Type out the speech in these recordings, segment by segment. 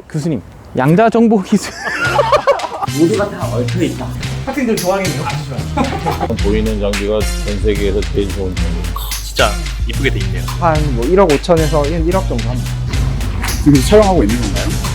교수님, 양자 정보 기술 모두가 다 얽혀 있다. 학생들 좋아하겠네요. 아주 좋아요. 보이는 장비가 전 세계에서 제일 좋은 장비. 진짜 이쁘게 돼 있네요. 한 뭐 1억 5천에서 1억 정도 합니다. 지금 촬영하고 있는 건가요?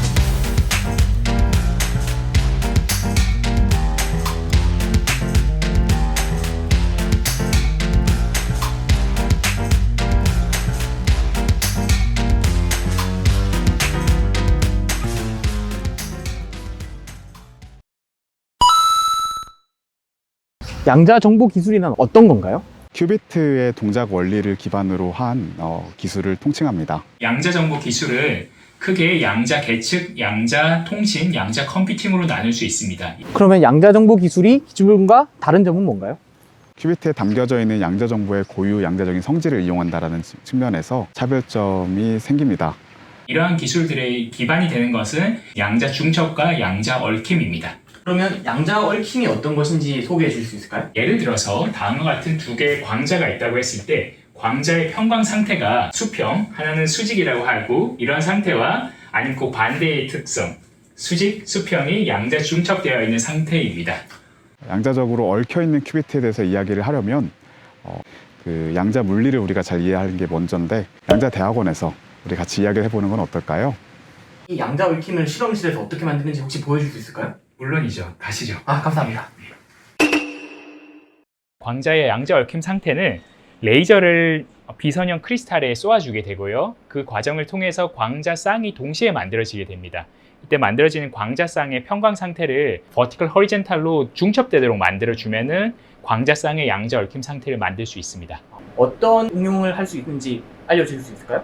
양자 정보 기술이란 어떤 건가요? 큐비트의 동작 원리를 기반으로 한 기술을 통칭합니다. 양자 정보 기술을 크게 양자 계측, 양자 통신, 양자 컴퓨팅으로 나눌 수 있습니다. 그러면 양자 정보 기술이 기술과 다른 점은 뭔가요? 큐비트에 담겨져 있는 양자 정보의 고유 양자적인 성질을 이용한다는 측면에서 차별점이 생깁니다. 이러한 기술들의 기반이 되는 것은 양자 중첩과 양자 얽힘입니다. 그러면 양자 얽힘이 어떤 것인지 소개해 줄 수 있을까요? 예를 들어서 다음과 같은 두 개의 광자가 있다고 했을 때 광자의 평광 상태가 수평, 하나는 수직이라고 하고, 이런 상태와 아니면 그 반대의 특성, 수직, 수평이 양자 중첩되어 있는 상태입니다. 양자적으로 얽혀 있는 큐비트에 대해서 이야기를 하려면 그 양자 물리를 우리가 잘 이해하는 게 먼저인데, 양자 대학원에서 우리 같이 이야기를 해보는 건 어떨까요? 이 양자 얽힘을 실험실에서 어떻게 만드는지 혹시 보여줄 수 있을까요? 물론이죠. 가시죠. 감사합니다. 광자의 양자 얽힘 상태는 레이저를 비선형 크리스탈에 쏘아주게 되고요. 그 과정을 통해서 광자쌍이 동시에 만들어지게 됩니다. 이때 만들어지는 광자쌍의 평광 상태를 버티컬 허리젠탈로 중첩되도록 만들어주면은 광자쌍의 양자 얽힘 상태를 만들 수 있습니다. 어떤 응용을 할 수 있는지 알려줄 수 있을까요?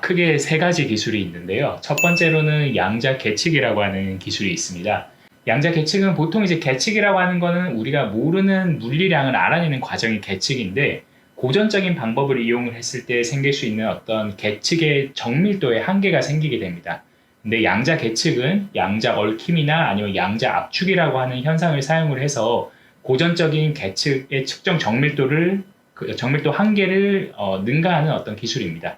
크게 세 가지 기술이 있는데요. 첫 번째로는 양자 계측이라고 하는 기술이 있습니다. 양자 계측은 보통 이제 계측이라고 하는 거는 우리가 모르는 물리량을 알아내는 과정이 계측인데, 고전적인 방법을 이용을 했을 때 생길 수 있는 어떤 계측의 정밀도에 한계가 생기게 됩니다. 근데 양자 계측은 양자 얽힘이나 아니면 양자 압축이라고 하는 현상을 사용을 해서 고전적인 계측의 측정 정밀도 한계를 능가하는 어떤 기술입니다.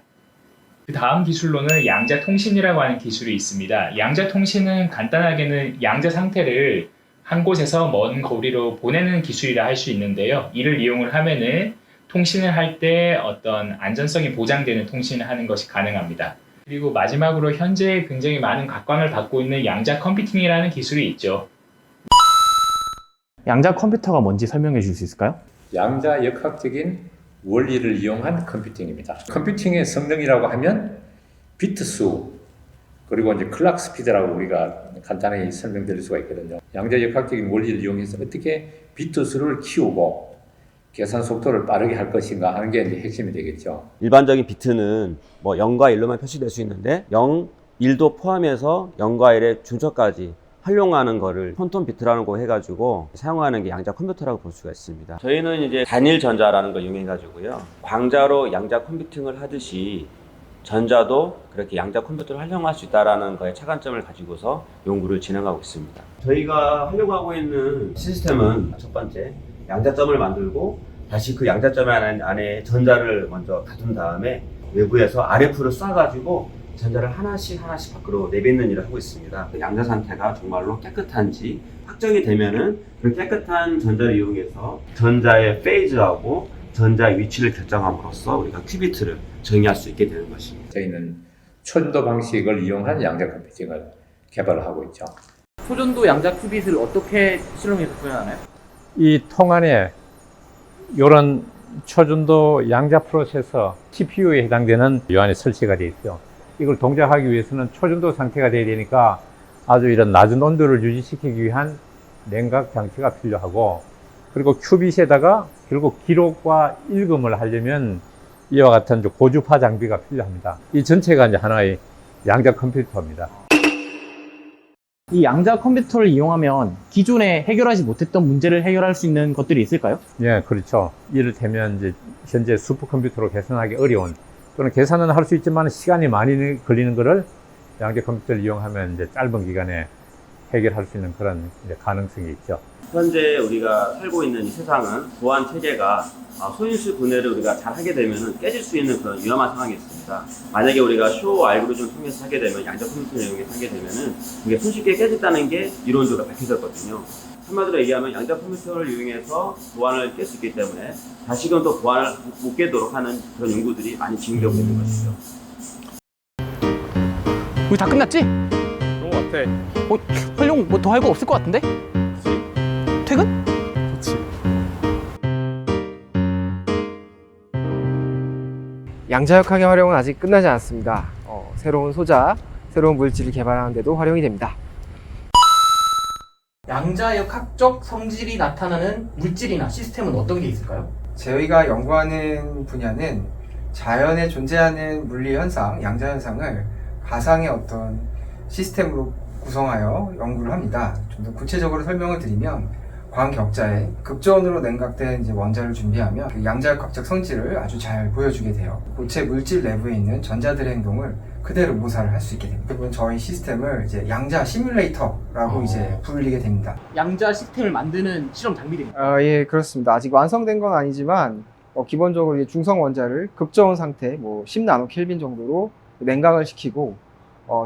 그 다음 기술로는 양자 통신이라고 하는 기술이 있습니다. 양자 통신은 간단하게는 양자 상태를 한 곳에서 먼 거리로 보내는 기술이라 할 수 있는데요. 이를 이용을 하면은 통신을 할 때 어떤 안전성이 보장되는 통신을 하는 것이 가능합니다. 그리고 마지막으로 현재 굉장히 많은 각광을 받고 있는 양자 컴퓨팅이라는 기술이 있죠. 양자 컴퓨터가 뭔지 설명해 줄 수 있을까요? 양자 역학적인 원리를 이용한 컴퓨팅입니다. 컴퓨팅의 성능이라고 하면 비트 수, 그리고 이제 클락 스피드라고 우리가 간단하게 설명드릴 수가 있거든요. 양자 역학적인 원리를 이용해서 어떻게 비트 수를 키우고 계산 속도를 빠르게 할 것인가 하는 게 이제 핵심이 되겠죠. 일반적인 비트는 뭐 0과 1로만 표시될 수 있는데 0, 1도 포함해서 0과 1의 중첩까지 활용하는 거를 퀀텀 비트라는 거 해가지고 사용하는 게 양자 컴퓨터라고 볼 수가 있습니다. 저희는 이제 단일 전자라는 걸 이용해가지고요. 광자로 양자 컴퓨팅을 하듯이 전자도 그렇게 양자 컴퓨터를 활용할 수 있다는 거에 차관점을 가지고서 연구를 진행하고 있습니다. 저희가 활용하고 있는 시스템은 첫 번째, 양자점을 만들고 다시 그 양자점 안에 전자를 먼저 가둔 다음에 외부에서 RF를 쏴가지고 전자를 하나씩 밖으로 내뱉는 일을 하고 있습니다. 양자 상태가 정말로 깨끗한지 확정이 되면은 그 깨끗한 전자를 이용해서 전자의 페이즈하고 전자의 위치를 결정함으로써 우리가 큐비트를 정의할 수 있게 되는 것입니다. 저희는 초전도 방식을 이용한 양자 컴퓨팅을 개발하고 있죠. 초전도 양자 큐빗을 어떻게 실험해서 구현하나요? 이 통 안에 이런 초전도 양자 프로세서 CPU에 해당되는 이 안에 설치가 되어 있어요. 이걸 동작하기 위해서는 초전도 상태가 되어야 되니까 아주 이런 낮은 온도를 유지시키기 위한 냉각 장치가 필요하고, 그리고 큐빗에다가 결국 기록과 읽음을 하려면 이와 같은 고주파 장비가 필요합니다. 이 전체가 이제 하나의 양자 컴퓨터입니다. 이 양자 컴퓨터를 이용하면 기존에 해결하지 못했던 문제를 해결할 수 있는 것들이 있을까요? 예, 그렇죠. 이를테면 이제 현재 슈퍼컴퓨터로 계산하기 어려운, 또는 계산은 할 수 있지만 시간이 많이 걸리는 거를 양자 컴퓨터를 이용하면 이제 짧은 기간에 해결할 수 있는 그런 이제 가능성이 있죠. 현재 우리가 살고 있는 이 세상은 보안 체계가 소인수 분해를 우리가 잘 하게 되면 깨질 수 있는 그런 위험한 상황이 있습니다. 만약에 우리가 쇼 알고리즘을 통해서 하게 되면 양자 컴퓨터를 이용해서 하게 되면은 이게 손쉽게 깨졌다는 게 이론적으로 밝혀졌거든요. 한마디로 얘기하면 양자 컴퓨터를 이용해서 보안을 깰 수 있기 때문에 다시금 또 보안을 못 깨도록 하는 그런 연구들이 많이 진행되고 있는 것이죠. 우리 다 끝났지? 그런 것 같아. 활용 뭐 더 할 거 없을 것 같은데? 퇴근? 그렇지. 양자역학의 활용은 아직 끝나지 않았습니다. 새로운 소자, 새로운 물질을 개발하는 데도 활용이 됩니다. 양자역학적 성질이 나타나는 물질이나 시스템은 어떤 게 있을까요? 저희가 연구하는 분야는 자연에 존재하는 물리 현상, 양자 현상을 가상의 어떤 시스템으로 구성하여 연구를 합니다. 좀 더 구체적으로 설명을 드리면 광격자에 급전으로 냉각된 이제 원자를 준비하면 그 양자역학적 성질을 아주 잘 보여주게 돼요. 고체 물질 내부에 있는 전자들의 행동을 그대로 묘사를 할 수 있게 됩니다. 그리고 저희 시스템을 이제 양자 시뮬레이터라고 이제 불리게 됩니다. 양자 시스템을 만드는 실험 장비들입니다. 예, 그렇습니다. 아직 완성된 건 아니지만 기본적으로 이제 중성 원자를 급저온 상태, 10나노 켈빈 정도로 냉각을 시키고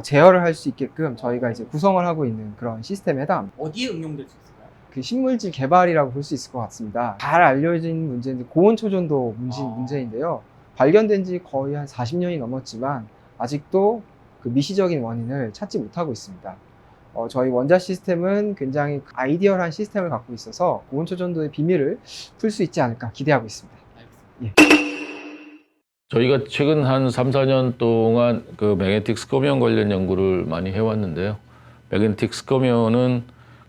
제어를 할 수 있게끔 저희가 이제 구성을 하고 있는 그런 시스템에 해당합니다. 어디에 응용될 수 있을까요? 그 신물질 개발이라고 볼 수 있을 것 같습니다. 잘 알려진 문제인데 고온 초전도 문제인데요. 발견된 지 거의 한 40년이 넘었지만 아직도 그 미시적인 원인을 찾지 못하고 있습니다. 저희 원자 시스템은 굉장히 아이디얼한 시스템을 갖고 있어서 고온 초전도의 비밀을 풀 수 있지 않을까 기대하고 있습니다. 예. 저희가 최근 한 3, 4년 동안 그 매그네틱 스커미언 관련 연구를 많이 해왔는데요. 매그네틱 스커미언은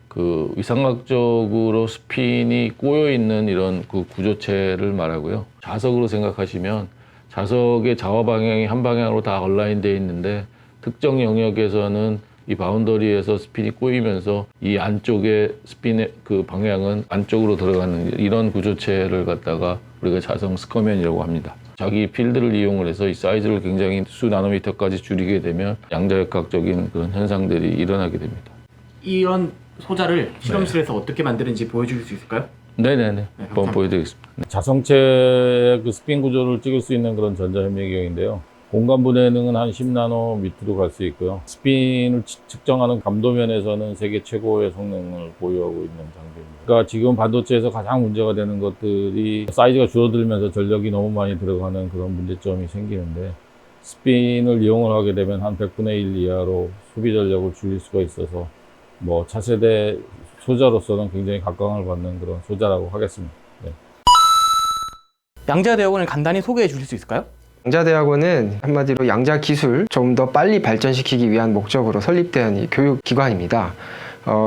그 위상학적으로 스핀이 꼬여있는 이런 그 구조체를 말하고요. 자석으로 생각하시면 자석의 좌와 방향이 한 방향으로 다 얼라인되어 있는데 특정 영역에서는 이 바운더리에서 스핀이 꼬이면서 이 안쪽의 스핀의 그 방향은 안쪽으로 들어가는 이런 구조체를 갖다가 우리가 자성 스커미언이라고 합니다. 자기 필드를 이용을 해서 이 사이즈를 굉장히 수 나노미터까지 줄이게 되면 양자역학적인 그런 현상들이 일어나게 됩니다. 이런 소자를 실험실에서 어떻게 만드는지 보여줄 수 있을까요? 네네네. 한번 보여드리겠습니다. 자성체의 그 스핀 구조를 찍을 수 있는 그런 전자현미경인데요. 공간 분해능은 한 10나노 밑으로 갈 수 있고요. 스핀을 측정하는 감도면에서는 세계 최고의 성능을 보유하고 있는 장비입니다. 그러니까 지금 반도체에서 가장 문제가 되는 것들이 사이즈가 줄어들면서 전력이 너무 많이 들어가는 그런 문제점이 생기는데 스핀을 이용을 하게 되면 한 100분의 1 이하로 소비 전력을 줄일 수가 있어서 뭐 차세대 소자로서는 굉장히 각광을 받는 그런 소자라고 하겠습니다. 네. 양자대학원을 간단히 소개해 주실 수 있을까요? 양자대학원은 한마디로 양자 기술 좀 더 빨리 발전시키기 위한 목적으로 설립된 교육기관입니다.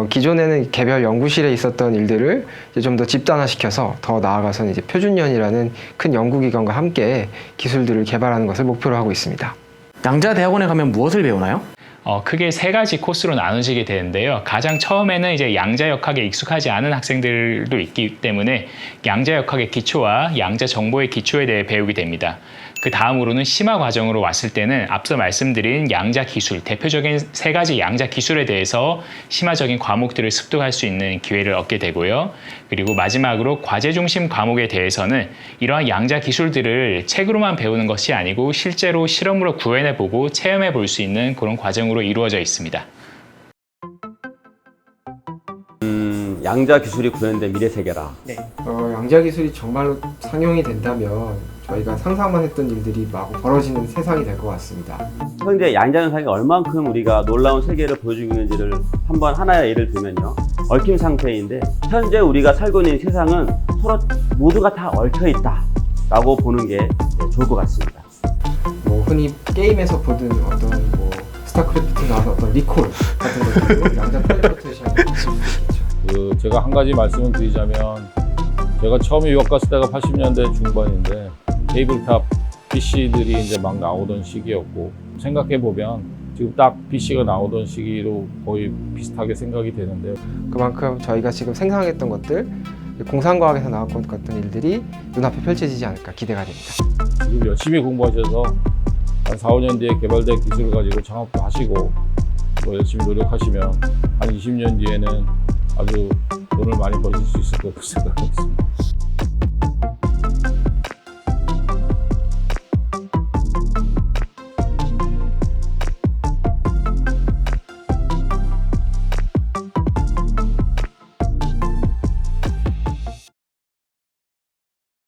기존에는 개별 연구실에 있었던 일들을 좀 더 집단화시켜서 더 나아가서는 이제 표준연이라는 큰 연구기관과 함께 기술들을 개발하는 것을 목표로 하고 있습니다. 양자대학원에 가면 무엇을 배우나요? 크게 세 가지 코스로 나누시게 되는데요. 가장 처음에는 이제 양자역학에 익숙하지 않은 학생들도 있기 때문에 양자역학의 기초와 양자 정보의 기초에 대해 배우게 됩니다. 그 다음으로는 심화 과정으로 왔을 때는 앞서 말씀드린 양자 기술, 대표적인 세 가지 양자 기술에 대해서 심화적인 과목들을 습득할 수 있는 기회를 얻게 되고요. 그리고 마지막으로 과제 중심 과목에 대해서는 이러한 양자 기술들을 책으로만 배우는 것이 아니고 실제로 실험으로 구현해보고 체험해 볼 수 있는 그런 과정으로 이루어져 있습니다. 양자 기술이 구현된 미래 세계라. 네. 양자 기술이 정말로 상용이 된다면 저희가 상상만 했던 일들이 마구 벌어지는 세상이 될 것 같습니다. 현재 양자 현상이 얼만큼 우리가 놀라운 세계를 보여주고 있는지를 한번 하나의 예를 들면요. 얽힌 상태인데 현재 우리가 살고 있는 세상은 서로 모두가 다 얽혀 있다 라고 보는 게 좋을 것 같습니다. 흔히 게임에서 보던 어떤 스타크래프트 나와서 어떤 리콜 같은 것들도 양자 텔레포테이션이 제가 한 가지 말씀을 드리자면 제가 처음에 유학 갔을 때가 80년대 중반인데 테이블탑 PC들이 이제 막 나오던 시기였고 생각해 보면 지금 딱 PC가 나오던 시기로 거의 비슷하게 생각이 되는데요. 그만큼 저희가 지금 생각했던 것들, 공상과학에서 나왔던 일들이 눈앞에 펼쳐지지 않을까 기대가 됩니다. 지금 열심히 공부하셔서 한 4, 5년 뒤에 개발된 기술을 가지고 창업도 하시고 열심히 노력하시면 한 20년 뒤에는 아주 돈을 많이 버실 수 있을 거라고 생각하고 있습니다.